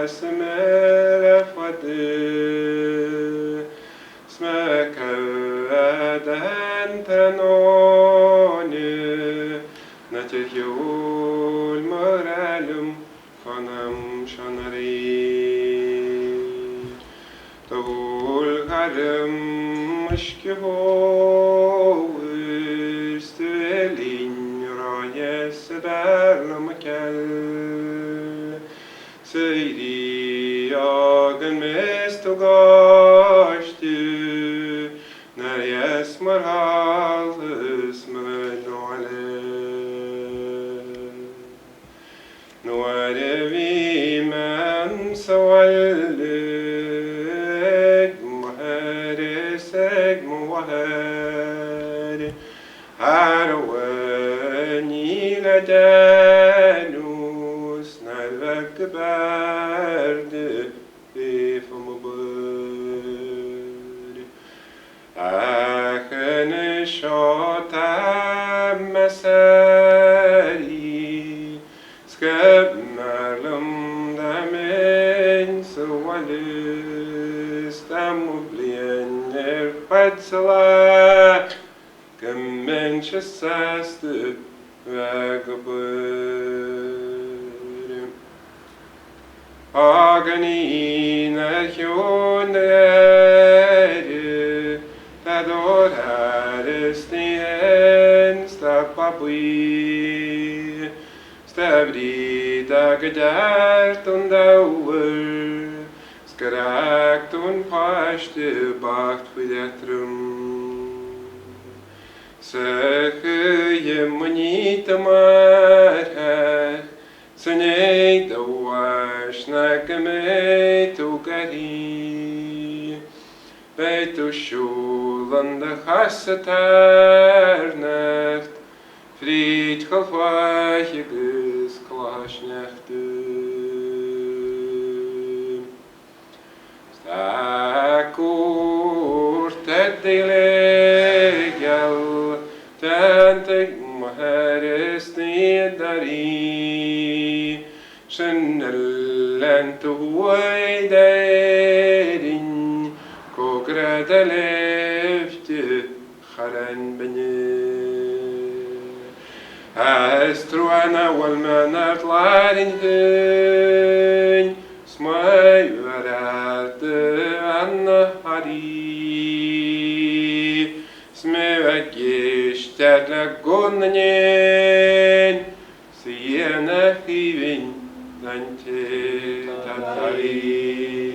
اسمر فدي اسمك أدان تنوني نتجول مرالم خانم شنري تقول غرم مشكهو استوالين رايس در مكال سيدي ياغن مستغاشتي نريس مرحال اسمنو عليه نواري من سوالك مهارسك موهاري عرواني لدانوس نالك برد في مباري أخن شاطم مساري سكب مرلم دمين سواليس تمبلين نرفت سلاك كم من شسست وقبر آغنين الحيون يري تدور هرستين استقبي استبريد أقدرتون دور سكراكتون پاشت باخت فيدترم سخي منيت مارها سنيت واشنا كميت وقري بيت الشولن دخستر نخت فريد خلفايقس كلاش نختم ستاكور تدليجل تنتج مهارستي داري شنلن تويدين كوكرا دلفت خرن بني أستروانا والمنات لارنهن سماي ورات النهاري سمعكيش تتلقوننين سيانا خيبين لانتي تتاري